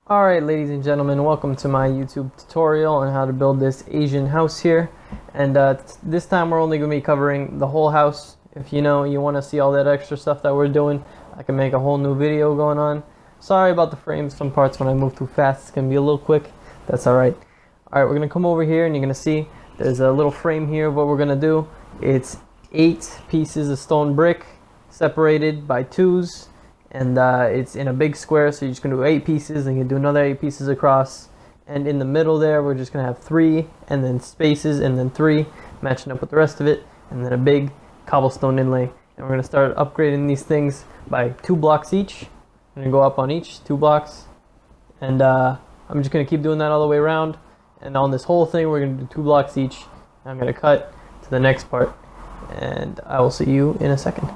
Alright, ladies and gentlemen, welcome to my YouTube tutorial on how to build this Asian house here. And this time we're only going to be covering the whole house. If you want to see all that extra stuff that we're doing, I can make a whole new video going on. Sorry about the frames, some parts when I move too fast can be a little quick. That's alright. Alright, we're going to come over here and you're going to see there's a little frame here of what we're going to do. It's 8 pieces of stone brick separated by 2s. And it's in a big square, so you're just going to do 8 pieces, and you do another 8 pieces across. And in the middle there, we're just going to have 3, and then spaces, and then 3, matching up with the rest of it, and then a big cobblestone inlay. And we're going to start upgrading these things by 2 blocks each. I'm going to go up on each 2 blocks, and I'm just going to keep doing that all the way around. And on this whole thing, we're going to do 2 blocks each. I'm going to cut to the next part, and I will see you in a second.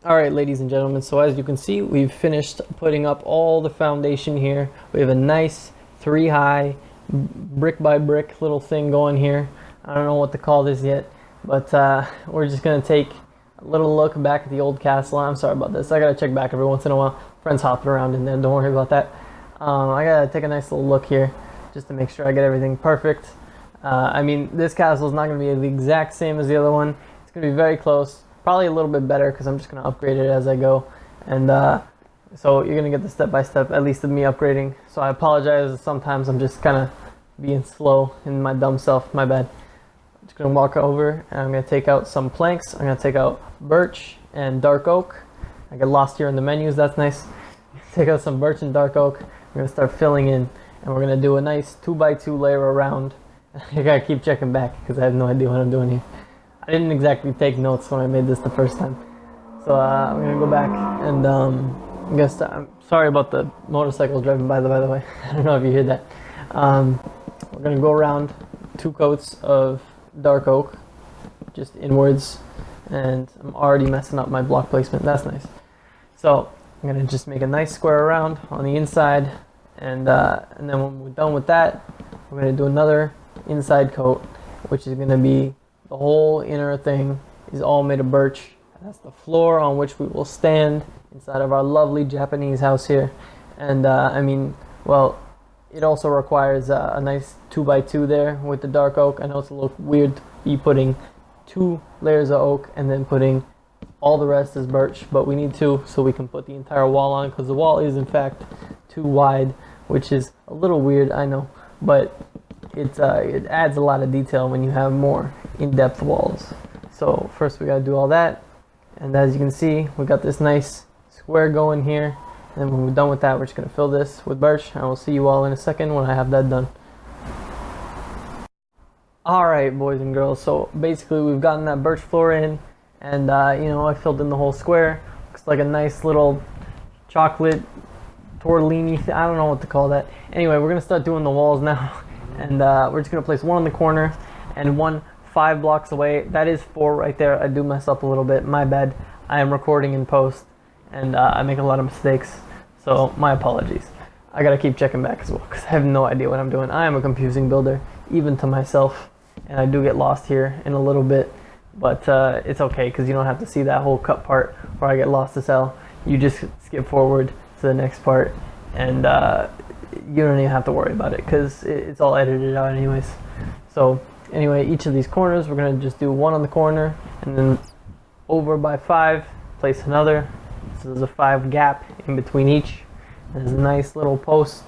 Alright, ladies and gentlemen, so as you can see, we've finished putting up all the foundation here. We have a nice 3-high brick by brick little thing going here. I don't know what to call this yet, but we're just going to take a little look back at the old castle. I'm sorry about this. I got to check back every once in a while. Friends hopping around in there, don't worry about that. I got to take a nice little look here just to make sure I get everything perfect. I mean, this castle is not going to be the exact same as the other one. It's going to be very close. Probably a little bit better because I'm just going to upgrade it as I go. And so you're going to get the step-by-step, at least of me upgrading. So I apologize. Sometimes I'm just kind of being slow in my dumb self. My bad. I'm just going to walk over and I'm going to take out some planks. I'm going to take out birch and dark oak. I get lost here in the menus. That's nice. Take out some birch and dark oak. We're going to start filling in. And we're going to do a nice 2x2 layer around. I got to keep checking back because I have no idea what I'm doing here. I didn't exactly take notes when I made this the first time. So I'm going to go back and I guess I'm sorry about the motorcycle driving by the way. I don't know if you hear that. We're going to go around 2 coats of dark oak, just inwards, and I'm already messing up my block placement. That's nice. So I'm going to just make a nice square around on the inside, and then when we're done with that, we're going to do another inside coat, which is going to be the whole inner thing is all made of birch. That's the floor on which we will stand inside of our lovely Japanese house here. And I mean, well, it also requires a nice 2x2 there with the dark oak. I know it's a little weird to be putting 2 layers of oak and then putting all the rest as birch, but we need 2 so we can put the entire wall on, because the wall is in fact too wide, which is a little weird, I know, but it adds a lot of detail when you have more in-depth walls. So first we got to do all that, and as you can see, we got this nice square going here, and then when we're done with that, we're just going to fill this with birch, and we'll see you all in a second when I have that done. Alright, boys and girls, so basically we've gotten that birch floor in, and I filled in the whole square. Looks like a nice little chocolate tortellini, I don't know what to call that. Anyway, we're going to start doing the walls now. And we're just going to place 1 in the corner and 1 5 blocks away. That is 4 right there. I do mess up a little bit. My bad. I am recording in post and I make a lot of mistakes. So my apologies. I got to keep checking back as well because I have no idea what I'm doing. I am a confusing builder, even to myself. And I do get lost here in a little bit. But it's okay because you don't have to see that whole cut part where I get lost as hell. You just skip forward to the next part and you don't even have to worry about it because it's all edited out anyways. So anyway, each of these corners we're going to just do 1 on the corner, and then over by 5 place another. So there's a 5 gap in between each. There's a nice little post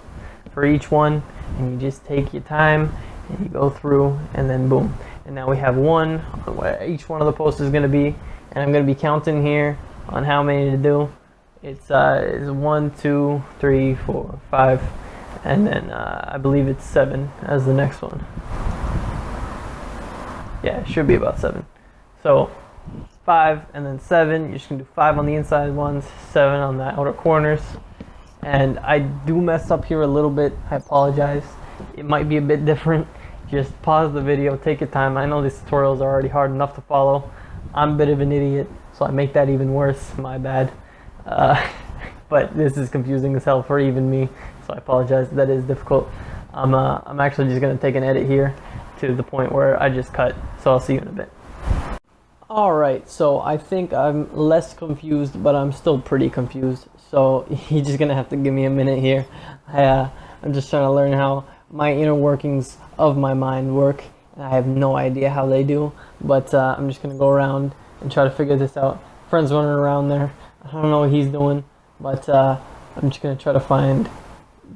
for each one, and you just take your time and you go through, and then boom. And now we have 1 where each one of the posts is going to be, and I'm going to be counting here on how many to do. It's 1, 2, 3, 4, 5. And then I believe it's 7 as the next one. Yeah, it should be about 7. So 5 and then 7. You're just going to do 5 on the inside ones, 7 on the outer corners. And I do mess up here a little bit. I apologize. It might be a bit different. Just pause the video, take your time. I know these tutorials are already hard enough to follow. I'm a bit of an idiot, so I make that even worse. My bad. But this is confusing as hell for even me. So I apologize, that is difficult. I'm actually just going to take an edit here to the point where I just cut, so I'll see you in a bit. Alright, so I think I'm less confused, but I'm still pretty confused. so you're just gonna have to give me a minute here. I'm just trying to learn how my inner workings of my mind work, and I have no idea how they do, but I'm just gonna go around and try to figure this out. Friend's running around there. I don't know what he's doing, but I'm just gonna try to find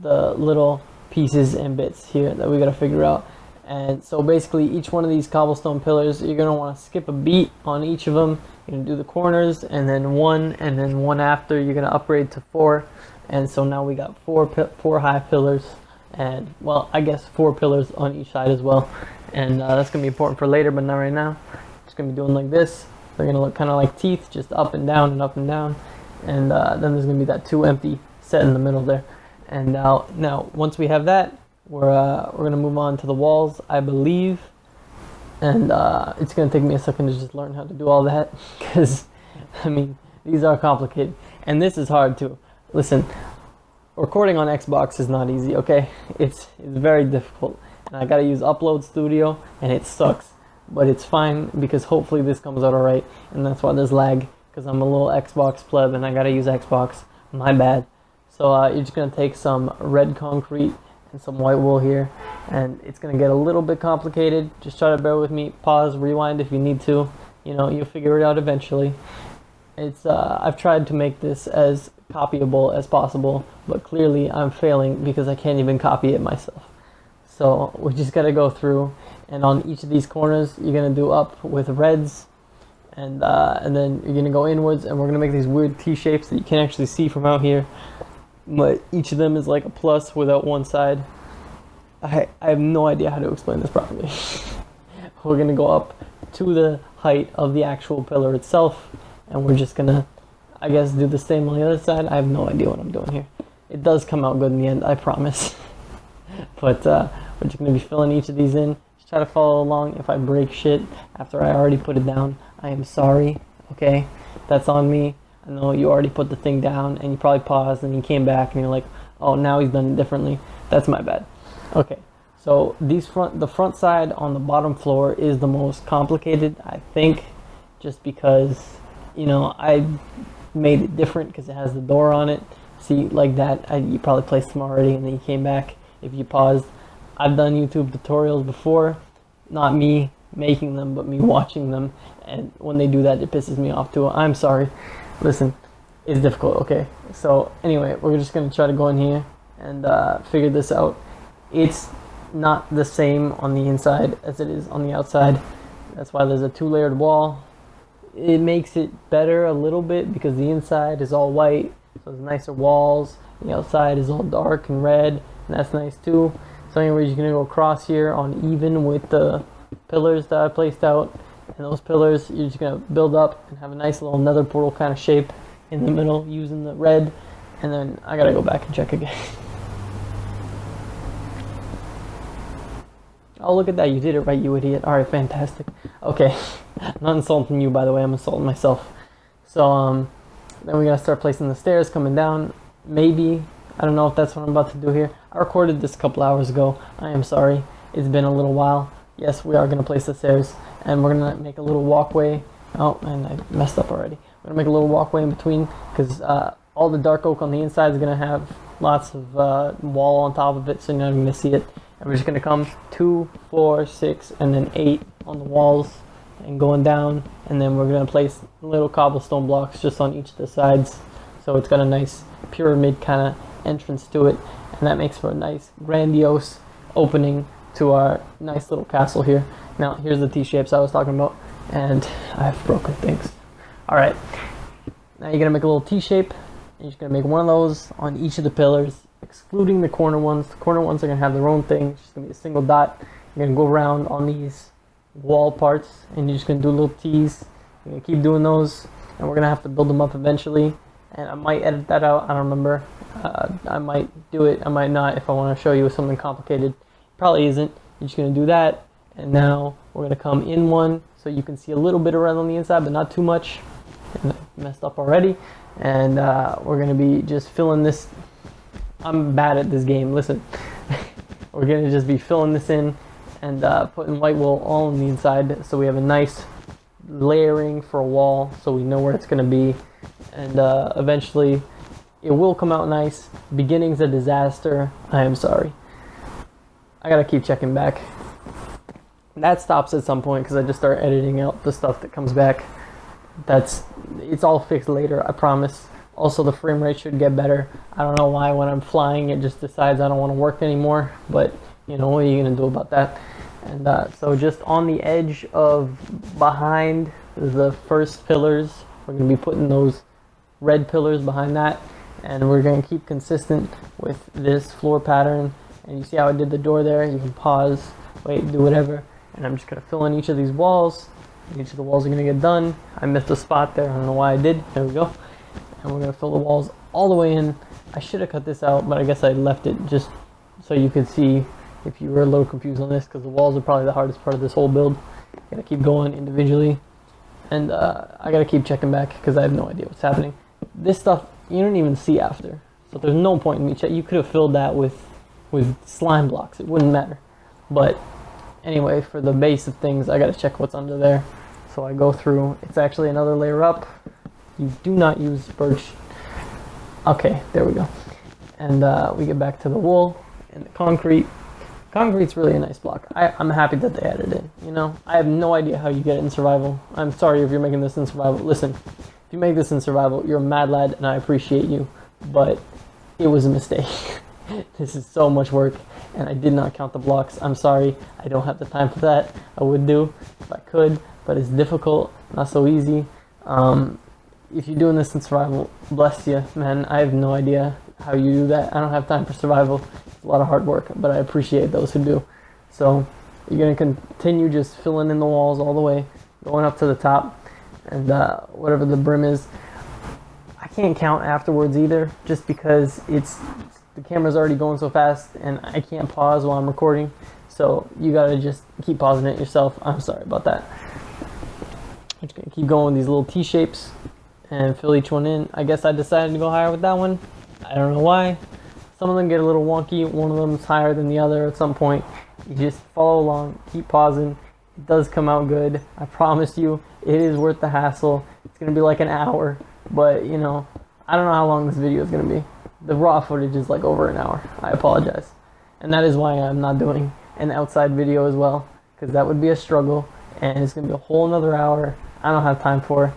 the little pieces and bits here that we gotta figure out. And so basically each one of these cobblestone pillars, you're gonna want to skip a beat on each of them. You're gonna do the corners and then one after. You're gonna upgrade to 4, and so now we got four high pillars, and well, I guess 4 pillars on each side as well. And that's gonna be important for later, but not right now. Just gonna be doing like this. They're gonna look kind of like teeth, just up and down and up and down. And then there's gonna be that 2 empty set in the middle there. And now once we have that, we're gonna move on to the walls, I believe. And it's gonna take me a second to just learn how to do all that, because I mean, these are complicated, and this is hard too. Listen, recording on Xbox is not easy, okay? It's very difficult, and I gotta use Upload Studio, and it sucks, but it's fine because hopefully this comes out alright. And that's why there's lag, because I'm a little Xbox pleb and I gotta use Xbox. My bad. So you're just gonna take some red concrete and some white wool here, and it's gonna get a little bit complicated. Just try to bear with me. Pause, rewind if you need to. You know, you'll figure it out eventually. It's I've tried to make this as copyable as possible, but clearly I'm failing because I can't even copy it myself. So we just gotta go through, and on each of these corners you're gonna do up with reds, and then you're gonna go inwards, and we're gonna make these weird T shapes that you can't actually see from out here, but each of them is like a plus without one side. I have no idea how to explain this properly. We're gonna go up to the height of the actual pillar itself, and we're just gonna, I guess, do the same on the other side. I have no idea what I'm doing here. It does come out good in the end, I promise. But we're just gonna be filling each of these in. Just try to follow along. If I break shit after I already put it down, I am sorry, okay? That's on me. I know you already put the thing down, and you probably paused, and you came back, and you're like, oh, now he's done it differently. That's my bad. Okay, so the front side on the bottom floor is the most complicated, I think, just because, you know, I made it different because it has the door on it. See, like that, you probably placed them already, and then you came back if you paused. I've done YouTube tutorials before, not me making them, but me watching them, and when they do that, it pisses me off too. I'm sorry. Listen, it's difficult, okay? So anyway, we're just gonna try to go in here and figure this out. It's not the same on the inside as it is on the outside. That's why there's a 2-layered wall. It makes it better a little bit because the inside is all white, so there's nicer walls. The outside is all dark and red, and that's nice too. So anyway, you're gonna go across here on even with the pillars that I placed out. And those pillars, you're just gonna build up and have a nice little nether portal kind of shape in the middle using the red. And then I gotta go back and check again. Oh, look at that, you did it right, you idiot. Alright, fantastic. Okay, I'm not insulting you, by the way, I'm insulting myself. So, then we gotta start placing the stairs coming down. Maybe, I don't know if that's what I'm about to do here. I recorded this a couple hours ago. I am sorry, it's been a little while. Yes, we are gonna place the stairs, and we're gonna make a little walkway. Oh, and I messed up already. We're gonna make a little walkway in between, because all the dark oak on the inside is gonna have lots of wall on top of it, so you're not even gonna see it. And we're just gonna come 2, 4, 6, and then 8 on the walls, and going down, and then we're gonna place little cobblestone blocks just on each of the sides, so it's got a nice pyramid kind of entrance to it, and that makes for a nice grandiose opening to our nice little castle here. Now here's the T-shapes I was talking about, and I've broken things. Alright, now you're gonna make a little T-shape, and you're just gonna make one of those on each of the pillars, excluding the corner ones. The corner ones are gonna have their own thing. It's just gonna be a single dot. You're gonna go around on these wall parts, and you're just gonna do little T's. You're gonna keep doing those, and we're gonna have to build them up eventually. And I might edit that out, I don't remember. I might do it, I might not, if I want to show you something complicated. Probably isn't. You're just going to do that, and now we're going to come in one so you can see a little bit of red on the inside, but not too much. And I messed up already. And we're going to be just filling this. I'm bad at this game, listen. We're going to just be filling this in and putting white wool all on the inside, so we have a nice layering for a wall, so we know where it's going to be. And eventually It will come out nice. Beginning's a disaster. I am sorry. I gotta keep checking back. That stops at some point because I just start editing out the stuff that comes back. It's all fixed later, I promise. Also, the frame rate should get better. I don't know why when I'm flying it just decides I don't want to work anymore, but you know, what are you gonna do about that? And so just on the edge of behind the first pillars, we're gonna be putting those red pillars behind that, and we're gonna keep consistent with this floor pattern. And you see how I did the door there? You can pause, wait, do whatever. And I'm just gonna fill in each of these walls. Each of the walls are gonna get done. I missed a spot there, I don't know why I did. There we go. And we're gonna fill the walls all the way in. I should have cut this out, but I guess I left it just so you could see if you were a little confused on this, because the walls are probably the hardest part of this whole build. Gotta keep going individually. And I gotta keep checking back because I have no idea what's happening. This stuff, you don't even see after. So there's no point in me checking. You could have filled that with slime blocks. It wouldn't matter. But anyway, for the base of things, I gotta check what's under there. So I go through. It's actually another layer up. You do not use birch. Okay, there we go. And we get back to the wool and the concrete. Concrete's really a nice block. I'm happy that they added it. You know, I have no idea how you get it in survival. I'm sorry if you're making this in survival. Listen, if you make this in survival, you're a mad lad and I appreciate you. But it was a mistake. This is so much work and I did not count the blocks. I'm sorry. I don't have the time for that. I would do if I could, but it's difficult, not so easy. If you're doing this in survival, bless you, man. I have no idea how you do that. I don't have time for survival. It's a lot of hard work, but I appreciate those who do. So you're going to continue just filling in the walls all the way, going up to the top, and whatever the brim is. I can't count afterwards either, just because the camera's already going so fast and I can't pause while I'm recording. So you got to just keep pausing it yourself. I'm sorry about that. I'm just going to keep going with these little T-shapes and fill each one in. I guess I decided to go higher with that one. I don't know why. Some of them get a little wonky. One of them's higher than the other at some point. You just follow along, keep pausing. It does come out good. I promise you, it is worth the hassle. It's going to be like an hour, but you know, I don't know how long this video is going to be. The raw footage is like over an hour. I apologize. And that is why I'm not doing an outside video as well, because that would be a struggle and it's going to be a whole another hour. I don't have time for.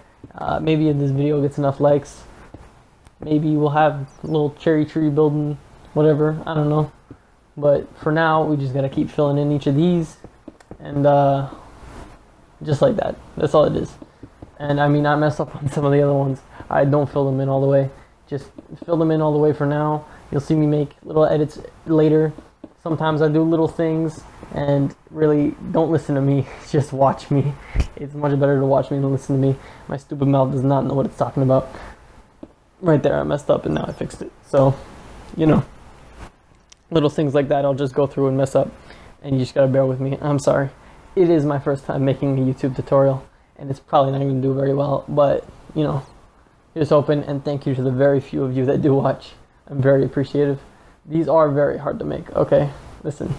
Maybe if this video gets enough likes, maybe we'll have a little cherry tree building, whatever, I don't know. But for now, we just gotta keep filling in each of these, and just like that. That's all it is. And I mean, I messed up on some of the other ones. I don't fill them in all the way. Just fill them in all the way for now. You'll see me make little edits later. Sometimes I do little things, and really, don't listen to me. Just watch me. It's much better to watch me than listen to me. My stupid mouth does not know what it's talking about. Right there, I messed up and now I fixed it. So, you know, little things like that I'll just go through and mess up, and you just gotta bear with me. I'm sorry. It is my first time making a YouTube tutorial and it's probably not going to do very well, but you know, here's hoping. And thank you to the very few of you that do watch. I'm very appreciative. These are very hard to make. Okay, listen,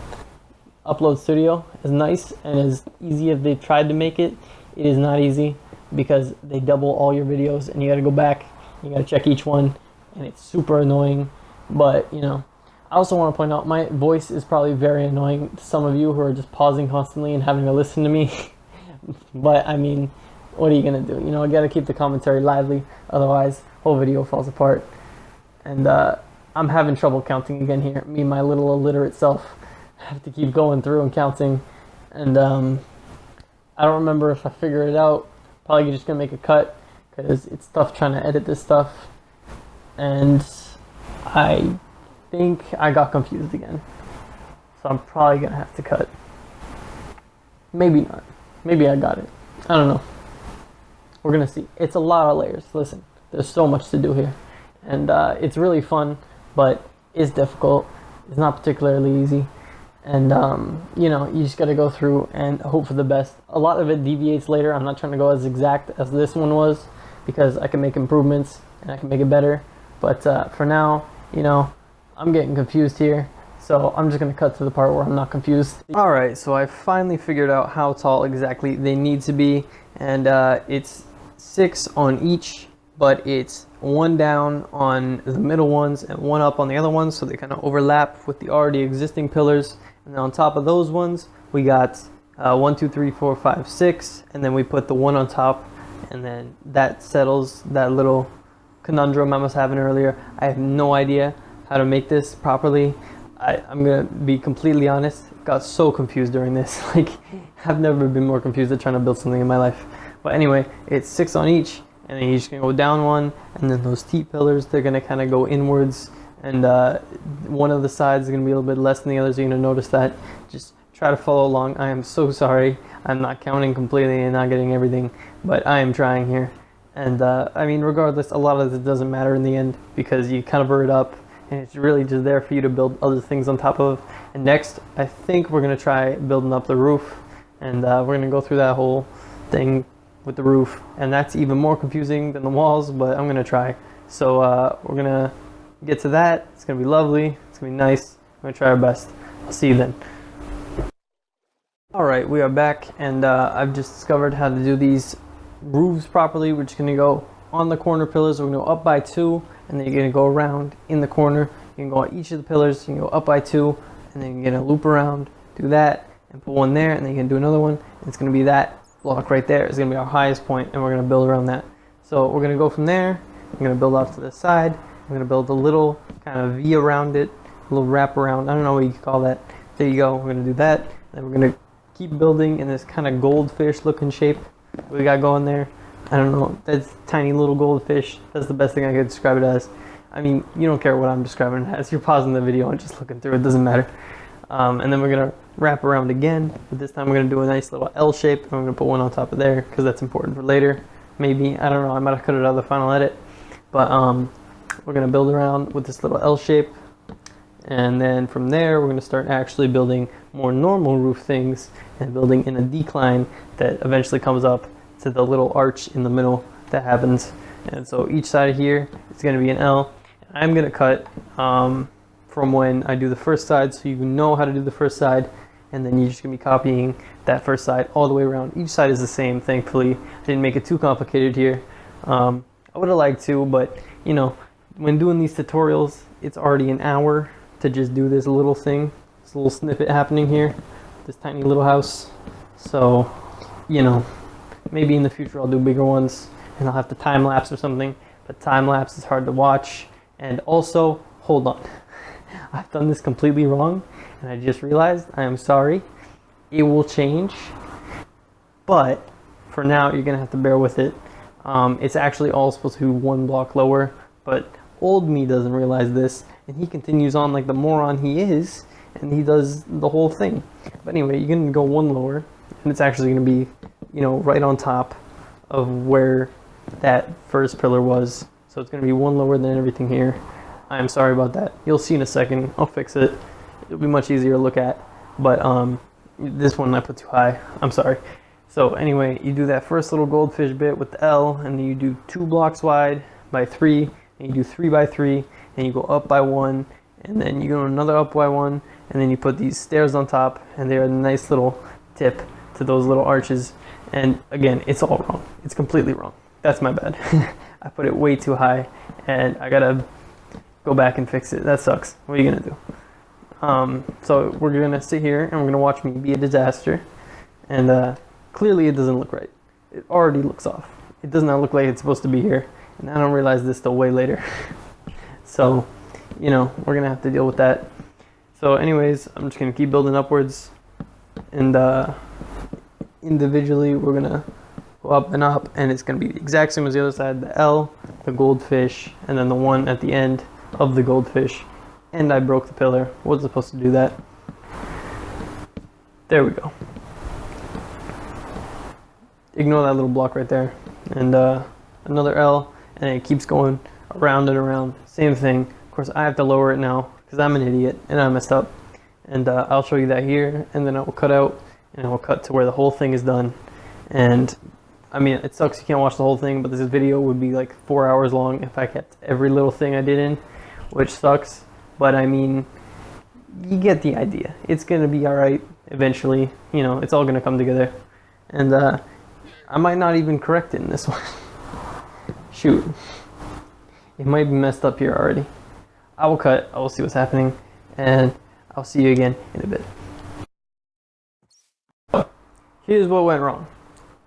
Upload Studio, as nice and as easy as they've tried to make it, it is not easy, because they double all your videos and you got to go back, you got to check each one, and it's super annoying. But you know, I also want to point out my voice is probably very annoying to some of you who are just pausing constantly and having to listen to me. But I mean, what are you gonna do? You know, I gotta keep the commentary lively, otherwise whole video falls apart. And I'm having trouble counting again here. Me, my little illiterate self, have to keep going through and counting. And I don't remember if I figure it out. Probably just gonna make a cut, because it's tough trying to edit this stuff. And I think I got confused again, so I'm probably gonna have to cut. Maybe not. Maybe I got it. I don't know. We're gonna see. It's a lot of layers. Listen, there's so much to do here, and it's really fun, but it's difficult. It's not particularly easy, and you know, you just gotta go through and hope for the best. A lot of it deviates later. I'm not trying to go as exact as this one was, because I can make improvements and I can make it better. But for now, you know, I'm getting confused here, so I'm just going to cut to the part where I'm not confused. Alright, so I finally figured out how tall exactly they need to be, and it's 6 on each but it's one down on the middle ones and one up on the other ones, so they kind of overlap with the already existing pillars. And then on top of those ones, we got 1, 2, 3, 4, 5, 6, and then we put the one on top, and then that settles that little conundrum I was having earlier. I have no idea how to make this properly. I'm gonna be completely honest, got so confused during this. Like, I've never been more confused at trying to build something in my life. But anyway, it's 6 on each, and then you're just gonna go down one, and then those T pillars, they're gonna kind of go inwards, and one of the sides is gonna be a little bit less than the others. You're gonna notice that. Just try to follow along. I am so sorry. I'm not counting completely and not getting everything, but I am trying here. And I mean, regardless, a lot of it doesn't matter in the end because you cover it up, and it's really just there for you to build other things on top of. And next, I think we're gonna try building up the roof, and we're gonna go through that whole thing with the roof, and that's even more confusing than the walls, but I'm gonna try. So we're gonna get to that. It's gonna be lovely. It's gonna be nice. I'm gonna try our best. I'll see you then. All right, we are back, and I've just discovered how to do these roofs properly. We're just gonna go on the corner pillars. We're gonna go up by 2, and then you're gonna go around in the corner. You can go on each of the pillars. You can go up by 2, and then you're gonna loop around, do that, and put one there, and then you can do another one. And it's gonna be that block right there. It's gonna be our highest point, and we're gonna build around that. So we're gonna go from there. I'm gonna build off to the side. I'm gonna build a little kind of V around it, a little wrap around. I don't know what you call that. There you go. We're gonna do that. Then we're gonna keep building in this kind of goldfish looking shape we got going there. I don't know, that's tiny little goldfish. That's the best thing I could describe it as. I mean, you don't care what I'm describing it as. You're pausing the video and just looking through it, doesn't matter. And then we're gonna wrap around again, but this time we're gonna do a nice little L shape, and I'm gonna put one on top of there because that's important for later. Maybe, I don't know, I might have cut it out of the final edit. But we're gonna build around with this little L shape. And then from there, we're going to start actually building more normal roof things and building in a decline that eventually comes up to the little arch in the middle that happens. And so each side here is going to be an L. I'm going to cut from when I do the first side, so you know how to do the first side, and then you're just going to be copying that first side all the way around. Each side is the same, thankfully. I didn't make it too complicated here. I would have liked to, but you know, when doing these tutorials, it's already an hour to just do this little thing, this little snippet happening here, this tiny little house. So, you know, maybe in the future I'll do bigger ones and I'll have to time lapse or something, but time lapse is hard to watch. And also, hold on, I've done this completely wrong and I just realized. I am sorry. It will change, but for now you're gonna have to bear with it. It's actually all supposed to be one block lower, but old me doesn't realize this, and he continues on like the moron he is, and he does the whole thing. But anyway, you're gonna go one lower, and it's actually gonna be, you know, right on top of where that first pillar was. So it's gonna be one lower than everything here. I'm sorry about that. You'll see in a second. I'll fix it. It'll be much easier to look at. But this one I put too high. I'm sorry. So anyway, you do that first little goldfish bit with the L, and then you do 2 blocks wide by 3. And you do 3 by 3, and you go up by 1, and then you go another up by 1, and then you put these stairs on top, and they're a nice little tip to those little arches. And again, it's all wrong. It's completely wrong. That's my bad. I put it way too high, and I gotta go back and fix it. That sucks. What are you gonna do? So we're gonna sit here, and we're gonna watch me be a disaster. And clearly it doesn't look right. It already looks off. It does not look like it's supposed to be here. And I don't realize this till way later. So, you know, we're gonna have to deal with that. So anyways, I'm just gonna keep building upwards, and individually we're gonna go up and up, and it's gonna be the exact same as the other side. The L, the goldfish, and then the one at the end of the goldfish. And I broke the pillar. Wasn't supposed to do that. There we go. Ignore that little block right there. And another L. And it keeps going around and around. Same thing. Of course, I have to lower it now because I'm an idiot and I messed up. And I'll show you that here, and then I will cut out, and I will cut to where the whole thing is done. And I mean, it sucks you can't watch the whole thing, but this video would be like 4 hours long if I kept every little thing I did in, which sucks. But I mean, you get the idea. It's gonna be all right eventually. You know, it's all gonna come together. And I might not even correct it in this one. shoot, it might be messed up here already. I will cut, I will see what's happening, and I'll see you again in a bit. Here's what went wrong.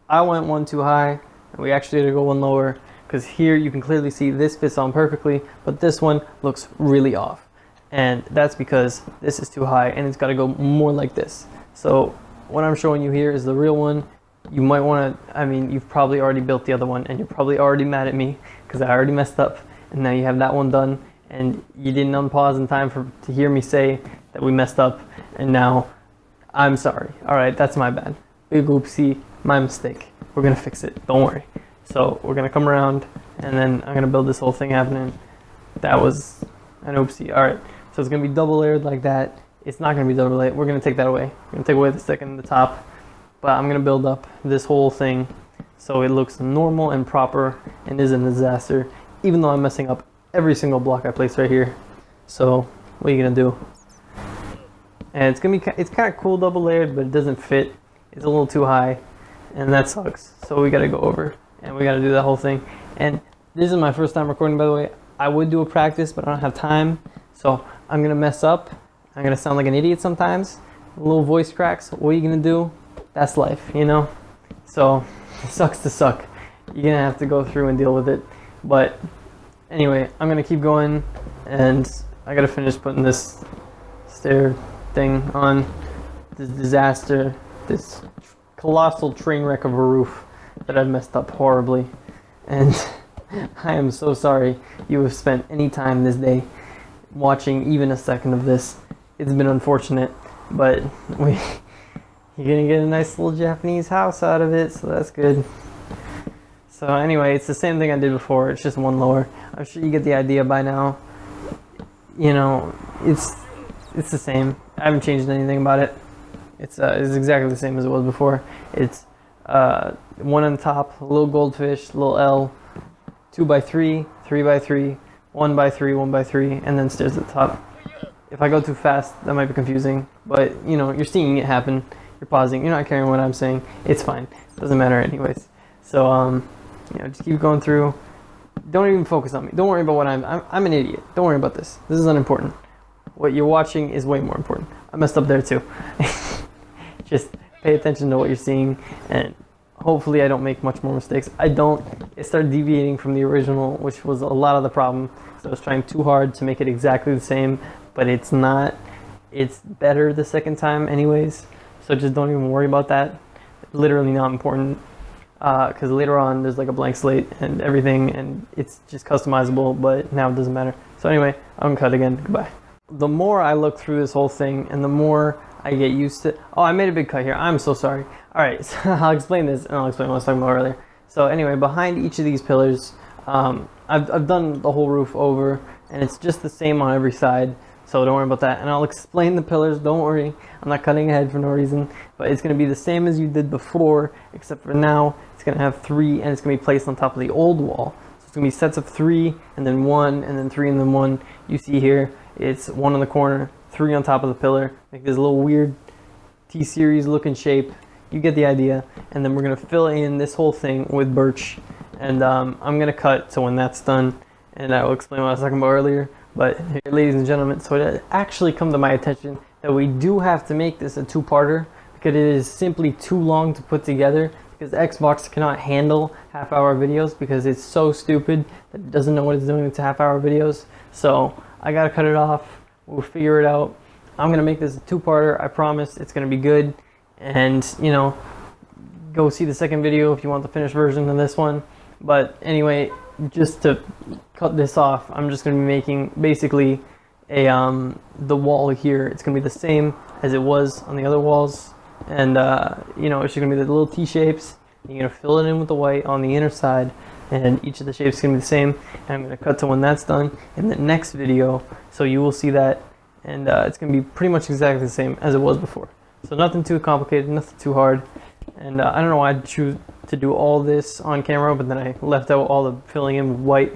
I went one too high, and we actually had to go one lower, because here you can clearly see this fits on perfectly, but this one looks really off. And that's because this is too high, and it's got to go more like this. So what I'm showing you here is the real one. You might want to, I mean, you've probably already built the other one, and you're probably already mad at me, because I already messed up, and now you have that one done, and you didn't unpause in time to hear me say that we messed up, and now I'm sorry. All right, that's my bad. Big oopsie, my mistake. We're gonna fix it, don't worry. So we're gonna come around, and then I'm gonna build this whole thing happening. That was an oopsie. All right, so it's gonna be double layered like that. It's not gonna be double layered. We're gonna take that away. We're gonna take away the second and the top, but I'm gonna build up this whole thing so it looks normal and proper and isn't a disaster, even though I'm messing up every single block I place right here. So what are you gonna do? And it's kind of cool double layered, but it doesn't fit. It's a little too high, and that sucks. So we gotta go over, and we gotta do that whole thing. And this is my first time recording, by the way. I would do a practice, but I don't have time. So I'm gonna mess up. I'm gonna sound like an idiot sometimes. Little voice cracks. What are you gonna do? That's life, you know? So it sucks to suck. You're gonna have to go through and deal with it. But anyway, I'm gonna keep going, and I gotta finish putting this stair thing on. This disaster. This colossal train wreck of a roof that I've messed up horribly, and I am so sorry you have spent any time this day watching even a second of this. It's been unfortunate, but you're gonna get a nice little Japanese house out of it, so that's good. So anyway, it's the same thing I did before, it's just one lower. I'm sure you get the idea by now. You know, it's the same. I haven't changed anything about it. It's exactly the same as it was before. It's one on top, a little goldfish, little L, 2x3, 3x3, 1x3, 1x3, and then stairs at the top. If I go too fast, that might be confusing, but you know, you're seeing it happen. You're pausing. You're not caring what I'm saying. It's fine. Doesn't matter anyways. So you know, just keep going through. Don't even focus on me. Don't worry about what I'm an idiot. Don't worry about this. This is unimportant. What you're watching is way more important. I messed up there too. Just pay attention to what you're seeing, and hopefully I don't make much more mistakes. I don't. It started deviating from the original, which was a lot of the problem. So I was trying too hard to make it exactly the same, but it's not. It's better the second time anyways. So just don't even worry about that. Literally not important, because later on there's like a blank slate and everything, and it's just customizable, but now it doesn't matter. So anyway, I'm gonna cut again. Goodbye. The more I look through this whole thing, and the more I get used to. Oh, I made a big cut here. I'm so sorry. All right, so I'll explain this, and I'll explain what I was talking about earlier. So anyway, behind each of these pillars, I've done the whole roof over, and it's just the same on every side. So don't worry about that. And I'll explain the pillars. Don't worry. I'm not cutting ahead for no reason. But it's going to be the same as you did before, except for now it's going to have 3, and it's going to be placed on top of the old wall. So it's going to be sets of 3, and then 1, and then 3, and then 1. You see here, it's 1 in the corner, 3 on top of the pillar. Make this little weird T-series looking shape. You get the idea. And then we're going to fill in this whole thing with birch. And I'm going to cut to when that's done. And I will explain what I was talking about earlier. But here, ladies and gentlemen, so it actually come to my attention that we do have to make this a 2-parter, because it is simply too long to put together, because Xbox cannot handle half-hour videos, because it's so stupid that it doesn't know what it's doing to half-hour videos. So I gotta cut it off. We'll figure it out. I'm gonna make this a 2-parter. I promise it's gonna be good. And you know, go see the second video if you want the finished version of this one. But anyway, just to cut this off, I'm just going to be making basically a the wall here. It's going to be the same as it was on the other walls, and you know, it's just going to be the little T shapes. You're going to fill it in with the white on the inner side, and each of the shapes is going to be the same. And I'm going to cut to when that's done in the next video, so you will see that, and it's going to be pretty much exactly the same as it was before. So nothing too complicated, nothing too hard. And I don't know why I'd choose to do all this on camera, but then I left out all the filling in with white.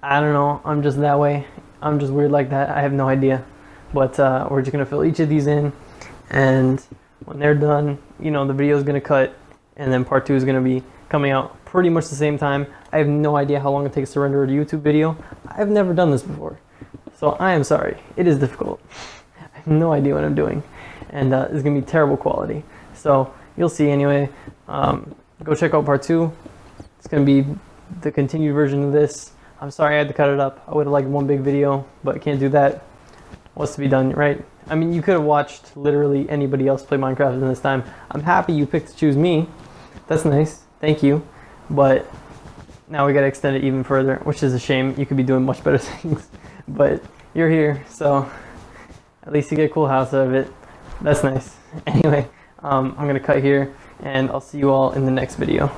I don't know, I'm just that way. I'm just weird like that. I have no idea. But we're just gonna fill each of these in, and when they're done, you know, the video is gonna cut, and then part 2 is gonna be coming out pretty much the same time. I have no idea how long it takes to render a YouTube video. I've never done this before, so I am sorry. It is difficult. I have no idea what I'm doing, and it's gonna be terrible quality. So you'll see anyway. Go check out part 2. It's gonna be the continued version of this. I'm sorry I had to cut it up. I would have liked one big video, but I can't do that. What's to be done, right? I mean, you could have watched literally anybody else play Minecraft in this time. I'm happy you picked to choose me. That's nice. Thank you. But now we got to extend it even further, which is a shame. You could be doing much better things. But you're here, so at least you get a cool house out of it. That's nice. Anyway, I'm going to cut here, and I'll see you all in the next video.